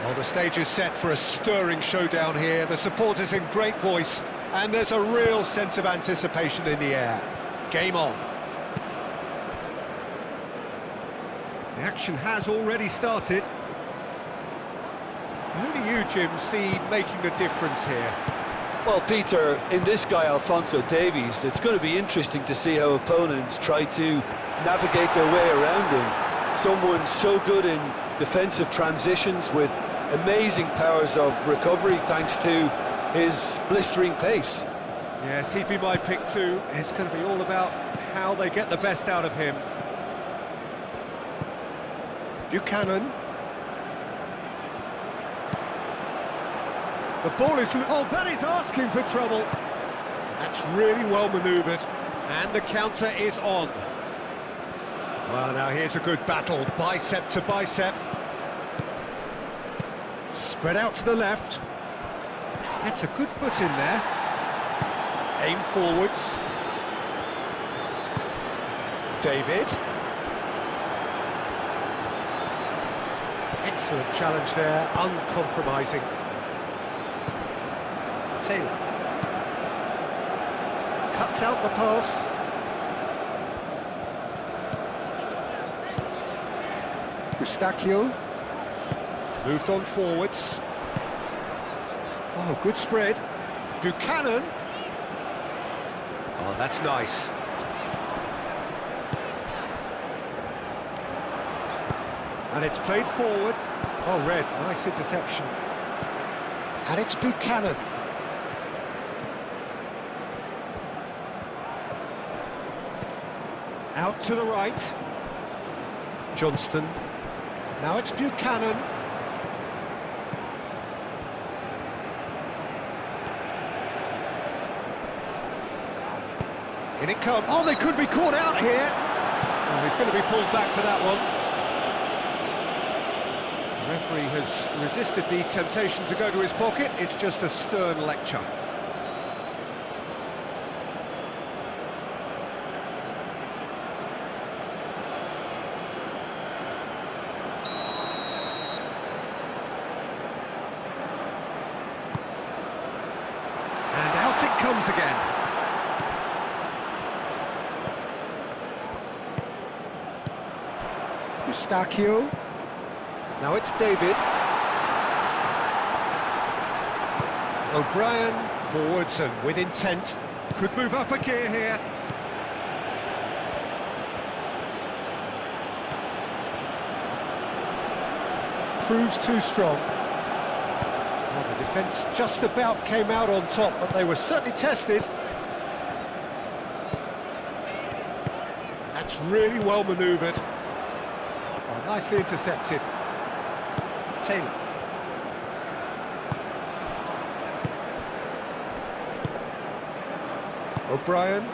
Well, the stage is set for a stirring showdown here. The supporters in great voice, and there's a real sense of anticipation in the air. Game on. The action has already started. Who do you, Jim, see making the difference here? Well, Peter, in this guy, Alphonso Davies, it's going to be interesting to see how opponents try to navigate their way around him. Someone so good in defensive transitions with amazing powers of recovery thanks to his blistering pace. Yes, he'd be my pick too. It's going to be all about how they get the best out of him. Buchanan. The ball is... Oh, that is asking for trouble. That's really well manoeuvred. And the counter is on. Well, now here's a good battle, bicep to bicep. Spread out to the left. That's a good foot in there. Aim forwards. David. Excellent challenge there, uncompromising. Taylor. Cuts out the pass. Eustachio. Moved on forwards. Oh, good spread. Buchanan. Oh, that's nice. And it's played forward. Oh, Red, nice interception. And it's Buchanan. Out to the right. Johnston. Now it's Buchanan. In it comes. Oh, they could be caught out here. Oh, he's going to be pulled back for that one. The referee has resisted the temptation to go to his pocket. It's just a stern lecture. And out it comes again. Eustachio. Now it's David. O'Brien, forwards and with intent. Could move up a gear here. Proves too strong. Well, the defence just about came out on top, but they were certainly tested. That's really well manoeuvred. Oh, nicely intercepted. Taylor. O'Brien.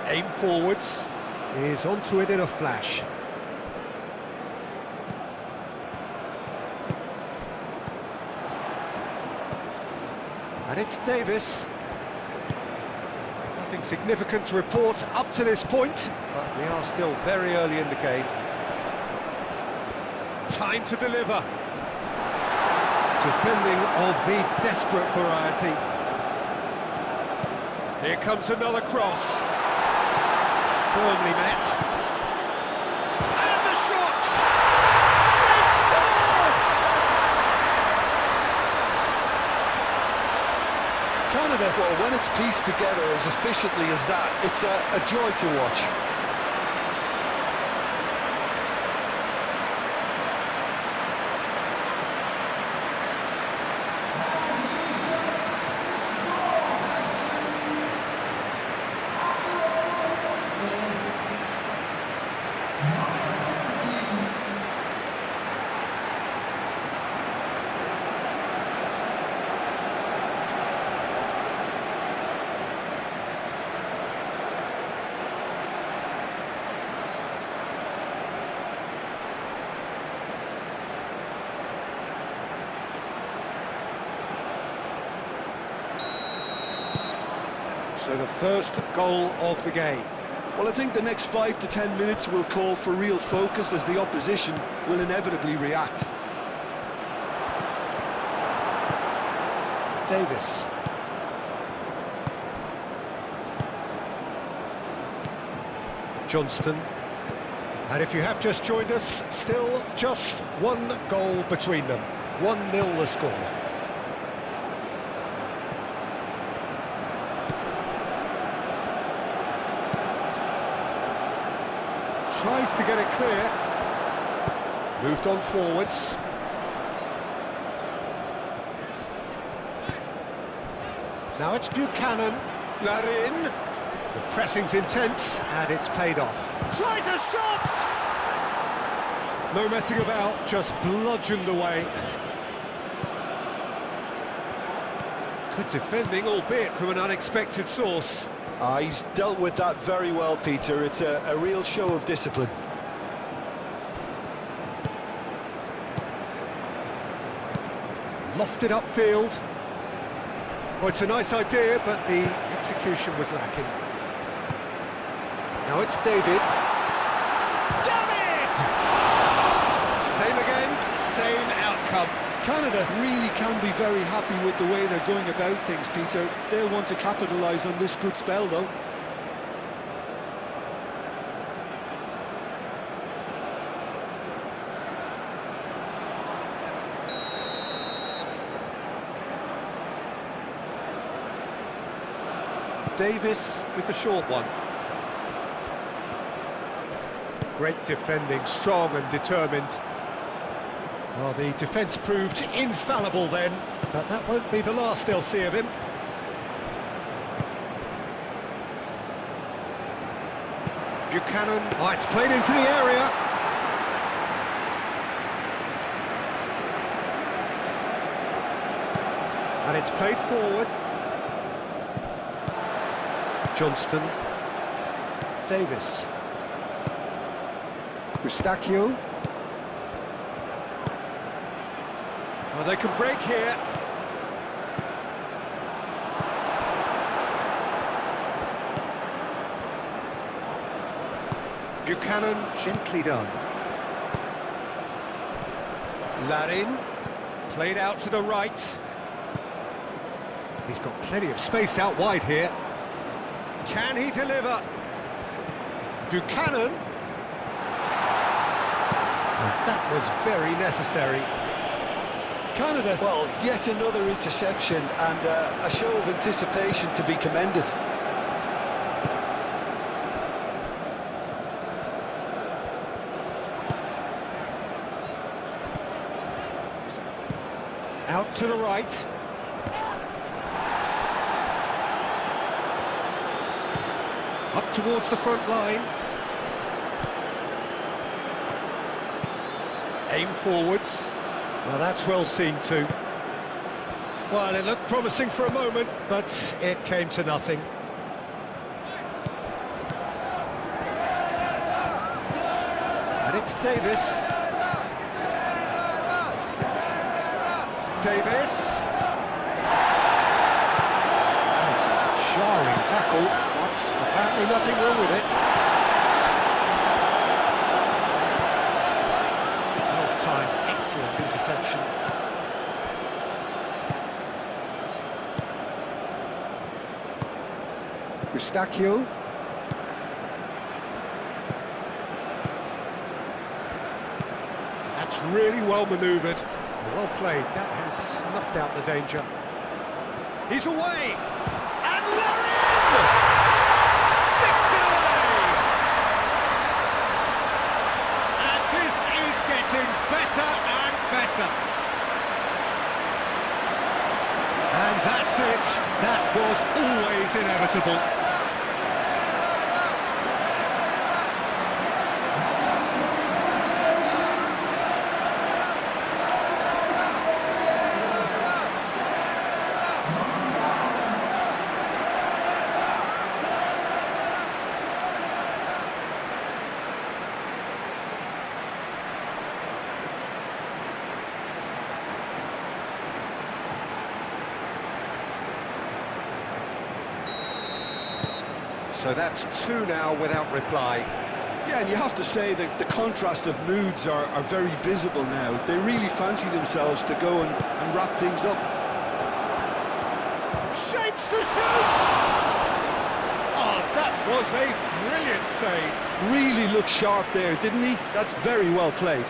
Aim forwards. Is onto it in a flash. And it's Davis. Nothing significant to report up to this point, but we are still very early in the game. Time to deliver. Defending of the desperate variety. Here comes another cross. Firmly met. And the shot! They've scored! Canada, well, when it's pieced together as efficiently as that, it's a joy to watch. So the first goal of the game. Well, I think the next 5 to 10 minutes will call for real focus as the opposition will inevitably react. Davis. Johnston. And if you have just joined us, still just one goal between them. 1-0 the score. Tries to get it clear. Moved on forwards. Now it's Buchanan. Larin. The pressing's intense, and it's paid off. Tries a shot! No messing about, just bludgeoned away. Good defending, albeit from an unexpected source. He's dealt with that very well, Peter. It's a real show of discipline. Lofted upfield. Well, it's a nice idea, but the execution was lacking. Now it's David. David! Same again, same outcome. Canada really can be very happy with the way they're going about things, Peter. They'll want to capitalise on this good spell, though. Davis with the short one. Great defending, strong and determined. Well, the defence proved infallible then, but that won't be the last they'll see of him. Buchanan, oh, it's played into the area. And it's played forward. Johnston. Davis. Eustachio. Well, they can break here. Buchanan, gently done. Larin, played out to the right. He's got plenty of space out wide here. Can he deliver? Buchanan. And that was very necessary. Canada, well, yet another interception and a show of anticipation to be commended. Out to the right. Up towards the front line. Aim forwards. Well, that's well seen too. Well, it looked promising for a moment, but it came to nothing. And it's Davis. Davis. That was a jarring tackle, but apparently nothing wrong with it. Well timed, excellent interception. Eustachio. That's really well manoeuvred. Well played, that has snuffed out the danger. He's away! And Larin! Sticks it away! And this is getting better and better. And that's it. That was always inevitable. So that's two now without reply. Yeah, and you have to say that the contrast of moods are very visible now. They really fancy themselves to go and wrap things up. Shapes to shoot! Oh, that was a brilliant save. Really looked sharp there, didn't he? That's very well played.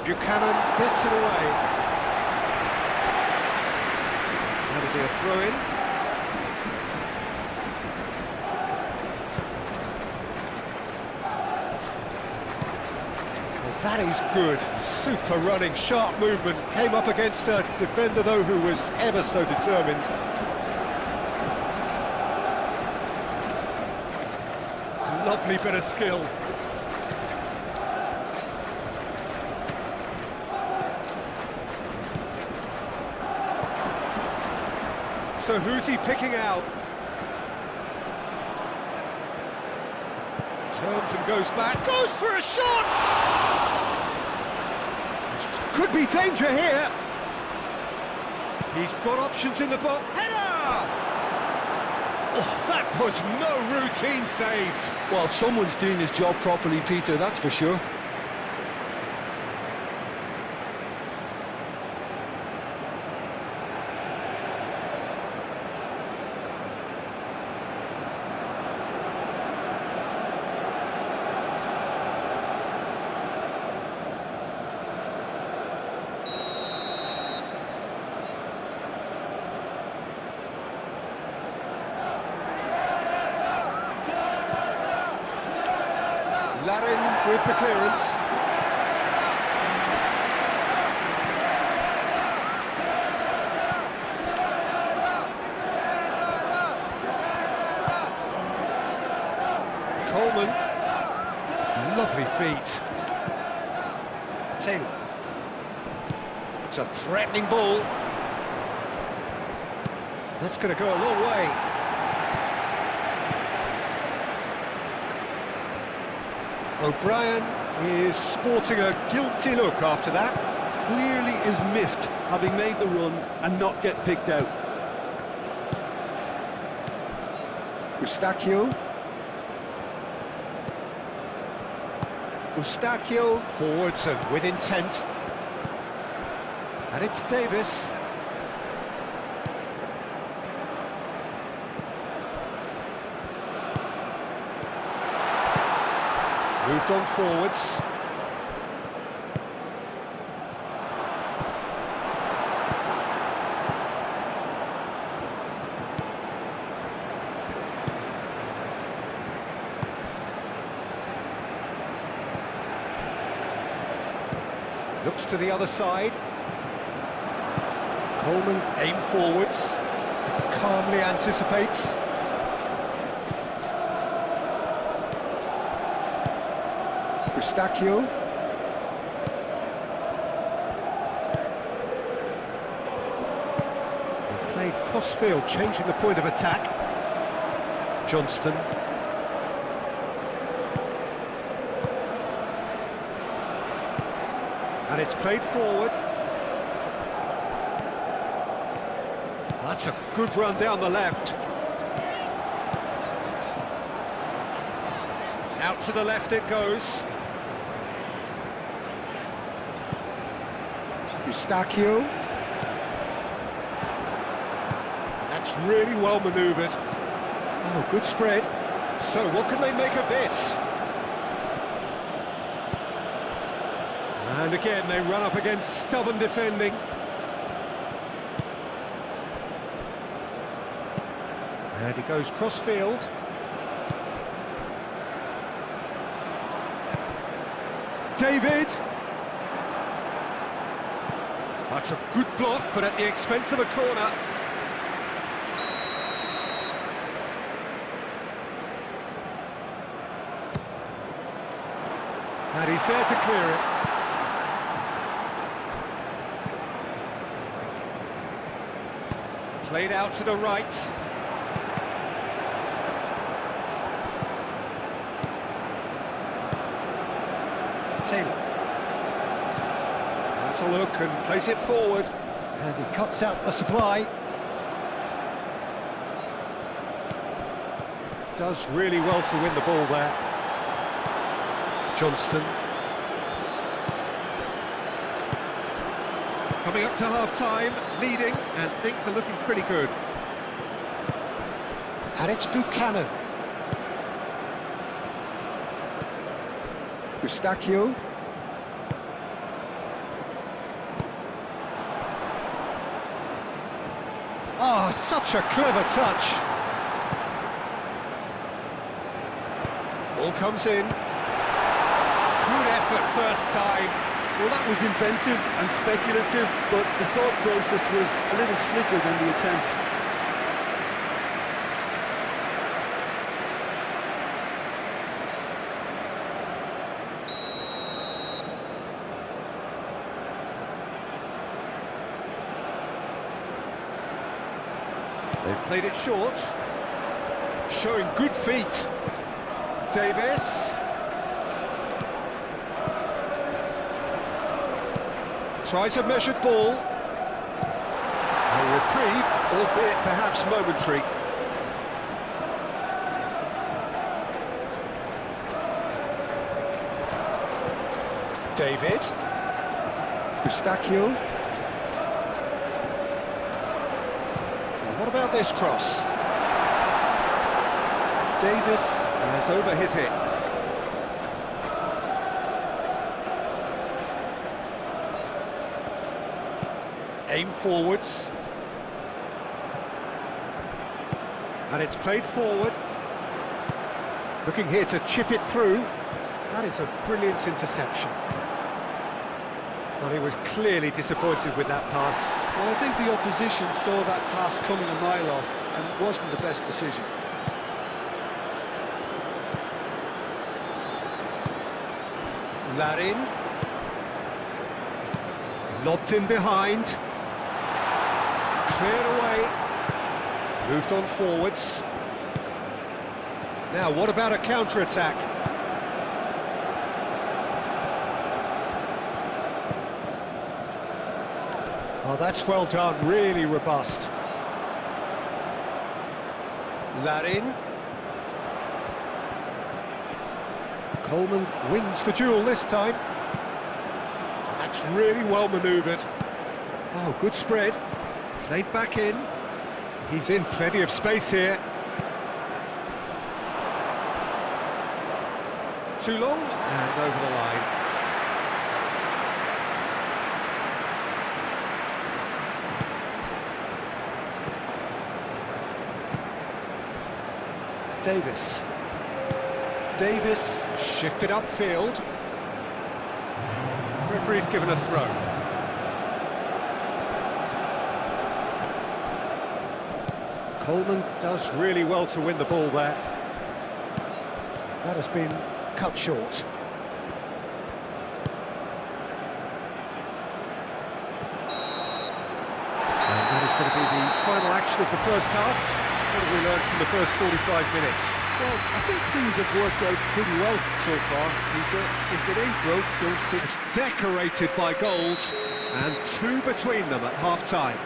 Buchanan gets it away. That'll be a throw-in. Well, that is good. Super running, sharp movement. Came up against a defender, though, who was ever so determined. Lovely bit of skill. So who's he picking out? Turns and goes back, goes for a shot! Could be danger here. He's got options in the box. Header! Oh, that was no routine save. Well, someone's doing his job properly, Peter, that's for sure. Larin with the clearance. Coleman. Lovely feet. Taylor. It's a threatening ball. That's going to go a long way. O'Brien is sporting a guilty look after that. Clearly is miffed, having made the run and not get picked out. Eustachio. Eustachio forwards and with intent. And it's Davis. Moved on forwards. Looks to the other side. Coleman aim forwards. Calmly anticipates. Eustachio. Played cross-field, changing the point of attack. Johnston. And it's played forward. That's a good run down the left. Out to the left it goes. Eustachio. That's really well manoeuvred. Oh, good spread. So what can they make of this? And again, they run up against stubborn defending. And he goes cross-field. David! That's a good block, but at the expense of a corner. And he's there to clear it. Played out to the right. Taylor. Has a look and plays it forward. And he cuts out the supply. Does really well to win the ball there. Johnston. Coming up to half-time, leading, and things are looking pretty good. And it's Buchanan. Eustachio. Oh, such a clever touch. Ball comes in. Good effort first time. Well, that was inventive and speculative, but the thought process was a little slicker than the attempt. They've played it short. Showing good feet. Davis. Tries a measured ball. A reprieve, albeit perhaps momentary. David. Eustachio. What about this cross? Davis has over his hit. Aim forwards. And it's played forward. Looking here to chip it through. That is a brilliant interception. Well, he was clearly disappointed with that pass. Well, I think the opposition saw that pass coming a mile off, and it wasn't the best decision. Larin. Lobbed in behind. Cleared away. Moved on forwards. Now, what about a counter-attack? Oh, that's well done, really robust. Larin. Coleman wins the duel this time. That's really well manoeuvred. Oh, good spread. Played back in. He's in plenty of space here. Too long, and over the line. Davis. Davis shifted upfield. Referee's given a throw. Coleman does really well to win the ball there. That has been cut short. And that is going to be the final action of the first half. What have we learned from the first 45 minutes? Well, I think things have worked out pretty well so far, Peter. If it ain't broke, don't fix it. It's decorated by goals, and two between them at half-time.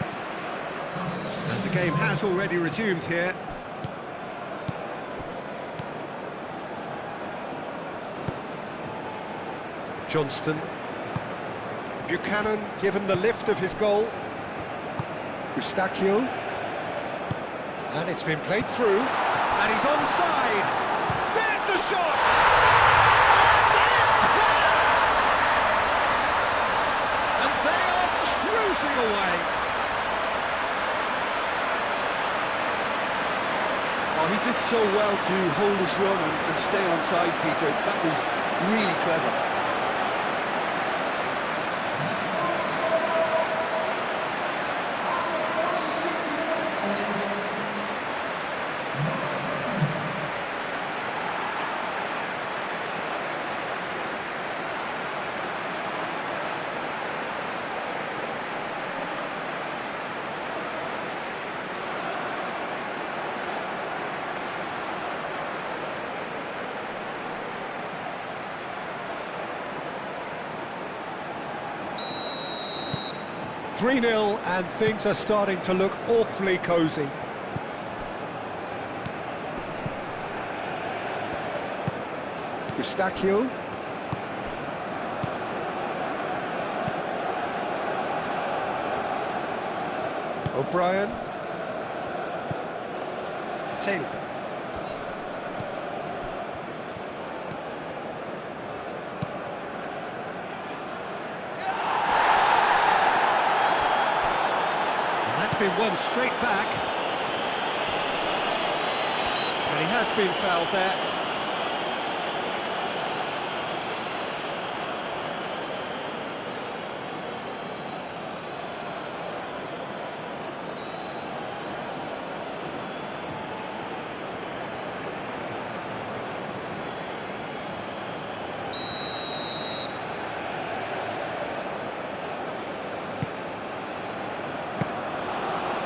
And the game has already resumed here. Johnston. Buchanan given the lift of his goal. Eustachio. And it's been played through, and he's onside. There's the shot! And it's there! And they are cruising away. Oh, he did so well to hold his run and stay onside, Peter. That was really clever. 3-0 and things are starting to look awfully cosy. Eustachio. O'Brien. Taylor. And that's been won straight back. And he has been fouled there.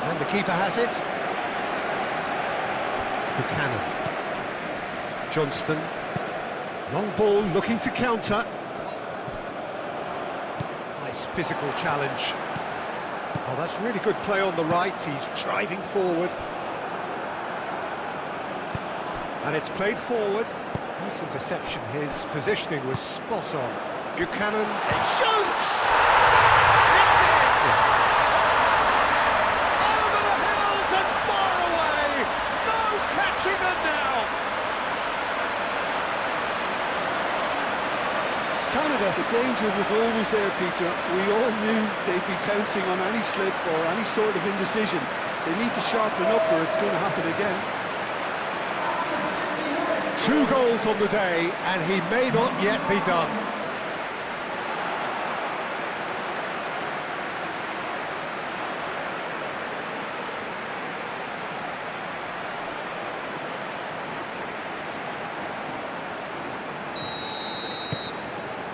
And the keeper has it. Buchanan. Johnston. Long ball looking to counter. Nice physical challenge. Oh, that's really good play on the right. He's driving forward. And it's played forward. Nice interception. His positioning was spot on. Buchanan. It shoots! It's in! Over the hills and far away! No catching them now! Canada, the danger was always there, Peter. We all knew they'd be pouncing on any slip or any sort of indecision. They need to sharpen up or it's going to happen again. 2 goals on the day, and he may not yet be done.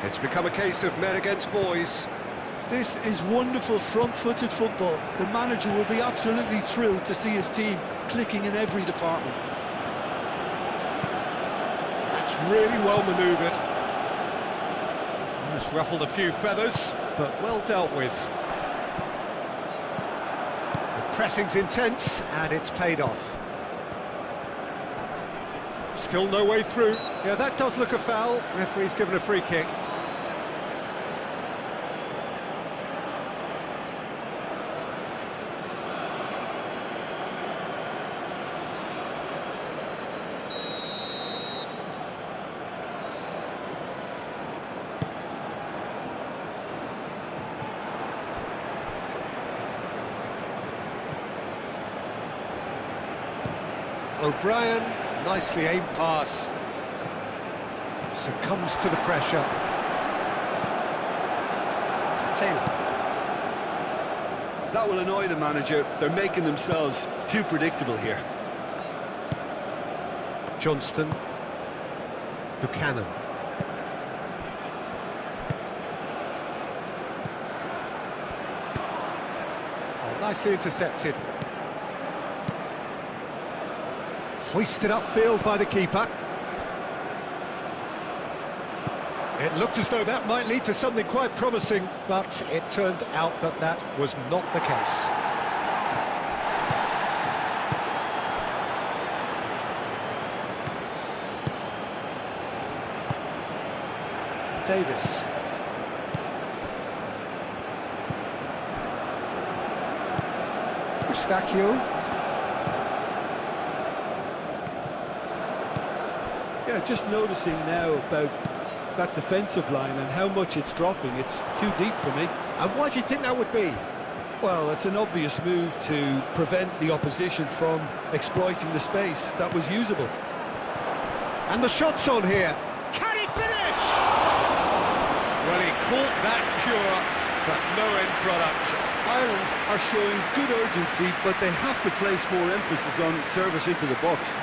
It's become a case of men against boys. This is wonderful front-footed football. The manager will be absolutely thrilled to see his team clicking in every department. That's really well manoeuvred. It's ruffled a few feathers, but well dealt with. The pressing's intense, and it's paid off. Still no way through. Yeah, that does look a foul. Referee's given a free kick. O'Brien, nicely aimed pass. Succumbs to the pressure. Taylor. That will annoy the manager. They're making themselves too predictable here. Johnston. Buchanan. Oh, nicely intercepted. Hoisted upfield by the keeper. It looked as though that might lead to something quite promising, but it turned out that that was not the case. Davis. Eustachio. Yeah, just noticing now about that defensive line and how much it's dropping. It's too deep for me. And why do you think that would be? Well, it's an obvious move to prevent the opposition from exploiting the space that was usable. And the shot's on here. Can he finish? Well, he caught that pure, but no end product. Ireland are showing good urgency, but they have to place more emphasis on service into the box.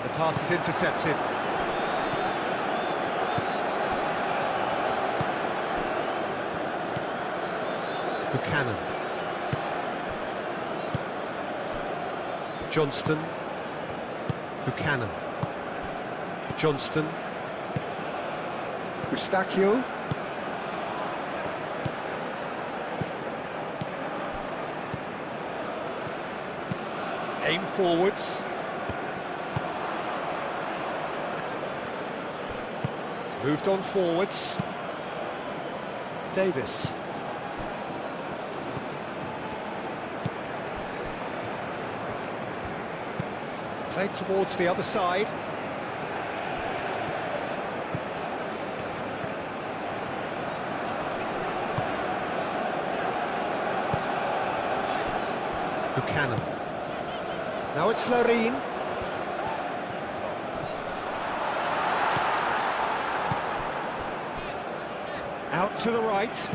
The pass is intercepted. Buchanan. Johnston. Buchanan. Johnston. Eustachio. Aim forwards. Moved on forwards. Davis. Played towards the other side. Buchanan. Now it's Larin. Out to the right.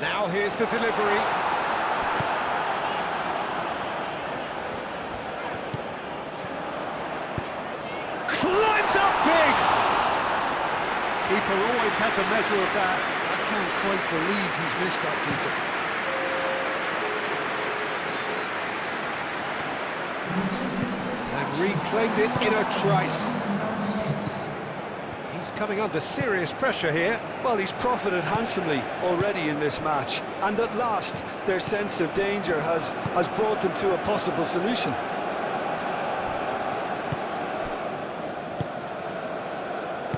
Now here's the delivery. Climbs up big! Keeper always had the measure of that. I can't quite believe he's missed that, Peter. And reclaimed it in a trice. He's coming under serious pressure here. Well, he's profited handsomely already in this match, and at last their sense of danger has brought them to a possible solution.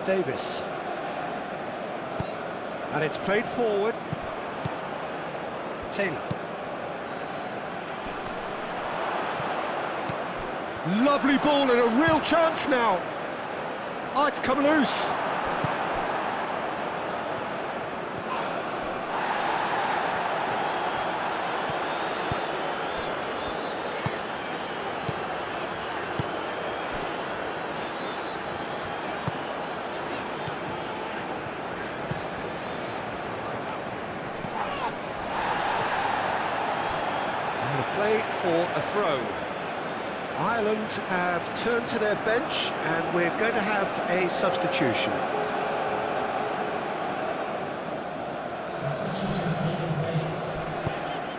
Davis. And it's played forward. Taylor. Lovely ball and a real chance now. Oh, it's come loose. Out of play for a throw. Ireland have turned to their bench and we're going to have a substitution.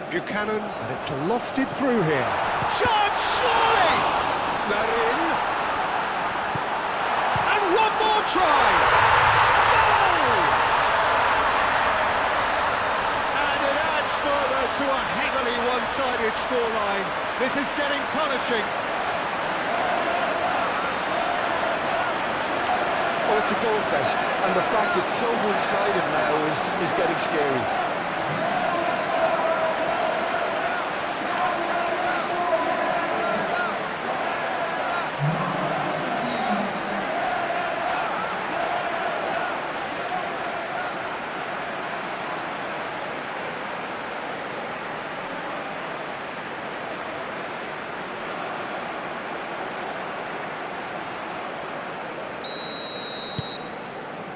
Buchanan, and it's lofted through here. Shot, surely! Larin. And one more try! Goal! And it adds further to a heavily one-sided scoreline. This is getting punishing. Oh, it's a goal fest, and the fact it's so one-sided now is getting scary.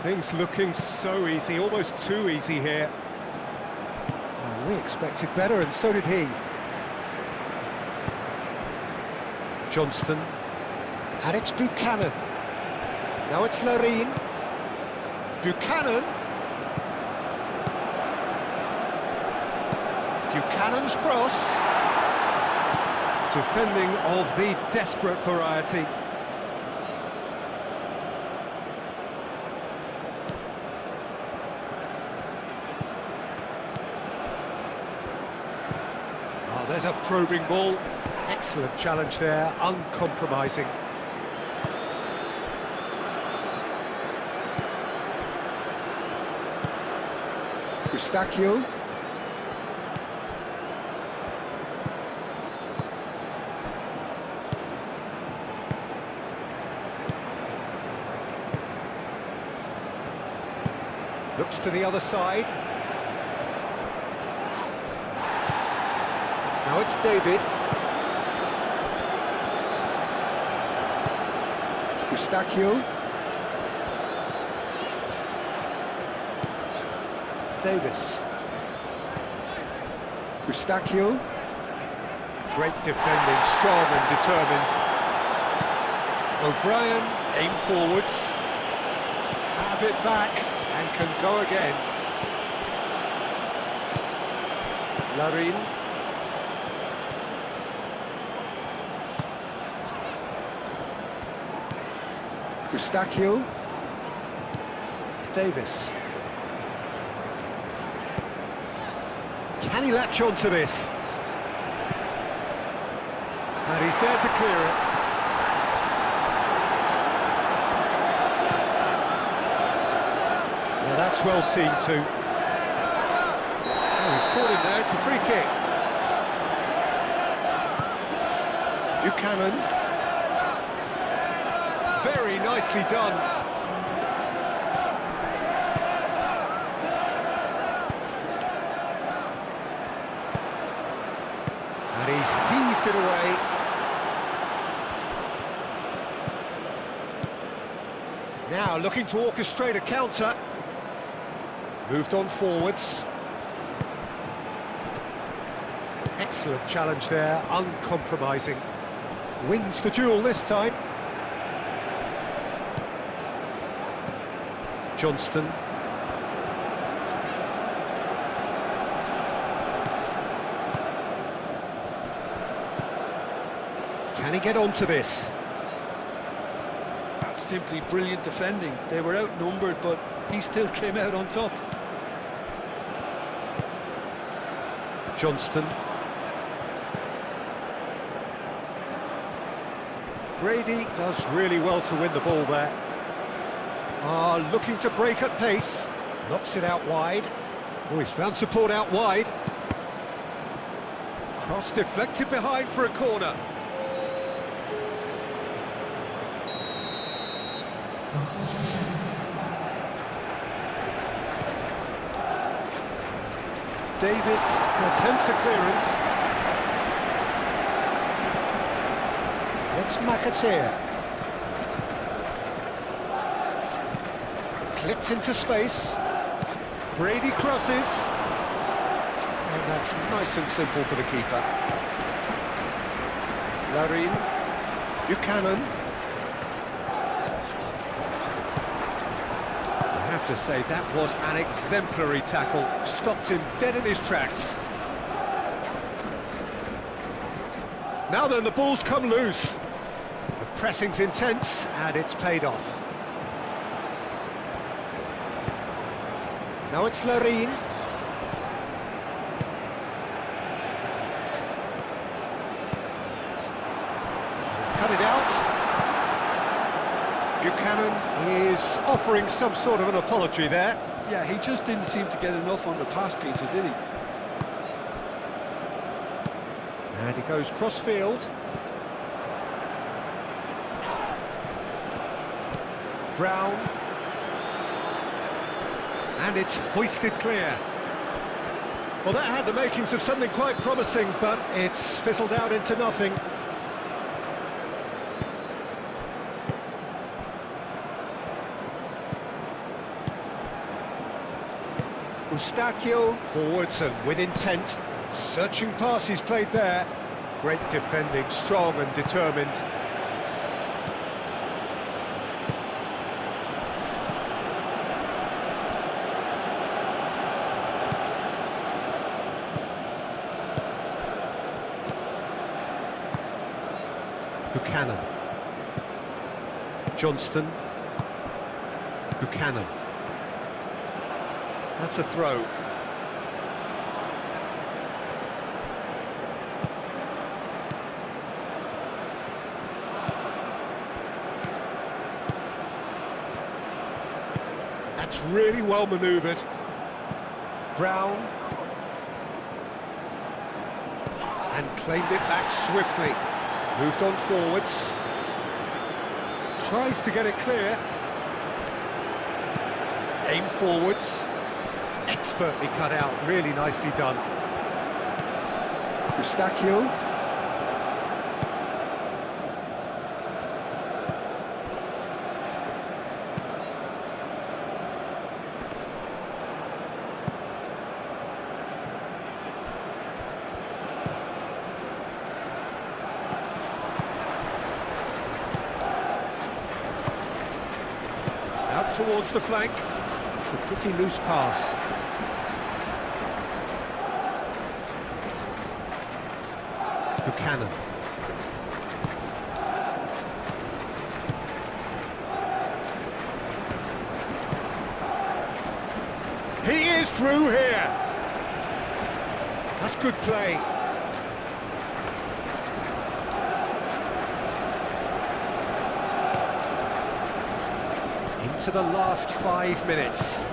Things looking so easy, almost too easy here. Oh, we expected better, and so did he. Johnston. And it's Buchanan. Now it's Larin. Buchanan. Buchanan's cross. Defending of the desperate variety. There's a probing ball. Excellent challenge there, uncompromising. Eustachio. Looks to the other side. Now it's David. Eustachio. Davis. Eustachio. Great defending, strong and determined. O'Brien, aim forwards. Have it back and can go again. Eustachio. Davis. Can he latch on to this? And he's there to clear it. Now that's well seen too. Oh, he's caught him there, it's a free kick. Buchanan. Very nicely done. And he's heaved it away. Now looking to orchestrate a counter. Moved on forwards. Excellent challenge there, uncompromising. Wins the duel this time. Johnston. Can he get onto this? That's simply brilliant defending. They were outnumbered, but he still came out on top. Johnston. Brady does really well to win the ball there. Looking to break at pace. Knocks it out wide. Oh, he's found support out wide. Cross deflected behind for a corner. Davis attempts a clearance. It's McAteer. Clipped into space. Brady crosses. And that's nice and simple for the keeper. Larin. Buchanan. I have to say, that was an exemplary tackle. Stopped him dead in his tracks. Now then, the ball's come loose. The pressing's intense, and it's paid off. Now it's Larin. He's cut it out. Buchanan is offering some sort of an apology there. Yeah, he just didn't seem to get enough on the pass, Peter, did he? And he goes cross-field. Brown. And it's hoisted clear. Well, that had the makings of something quite promising, but it's fizzled out into nothing. Eustachio forwards and with intent. Searching pass he's played there. Great defending, strong and determined. Buchanan. Johnston. Buchanan. That's a throw. That's really well manoeuvred. Brown. And claimed it back swiftly. Moved on forwards. Tries to get it clear. Aim forwards. Expertly cut out, really nicely done. Eustachio. Out towards the flank. It's a pretty loose pass. Buchanan. goes through here. That's good play. Into the last 5 minutes.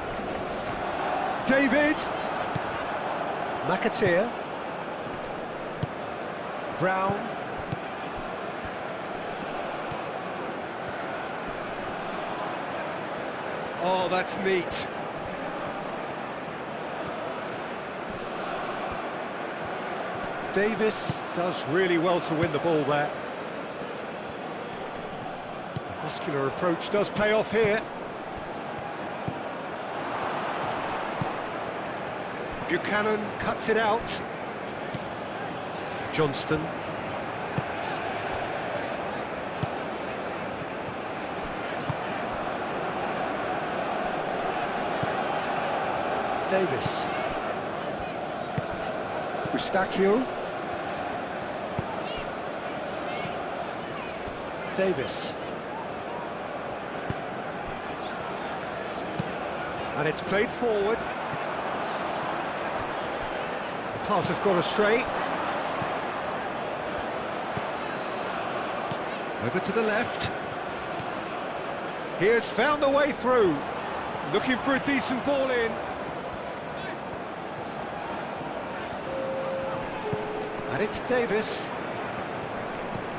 David. McAteer. Brown. Oh, that's neat. Davis does really well to win the ball there. The muscular approach does pay off here. Buchanan cuts it out. Johnston. Davis. Eustachio. Davis. And it's played forward. The pass has gone astray. Over to the left. He has found a way through. Looking for a decent ball in. And it's Davis.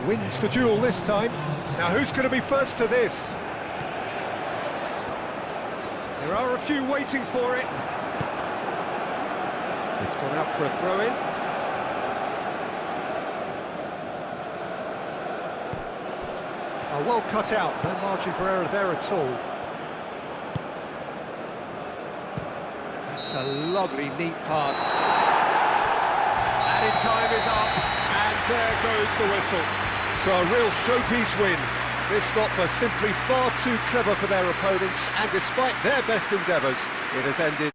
Wins the duel this time. Now who's going to be first to this? There are a few waiting for it. It's gone out for a throw-in. Well cut out, no margin for error there at all. That's a lovely, neat pass. Added time is up, and there goes the whistle. So a real showpiece win. This stop was simply far too clever for their opponents, and despite their best endeavours, it has ended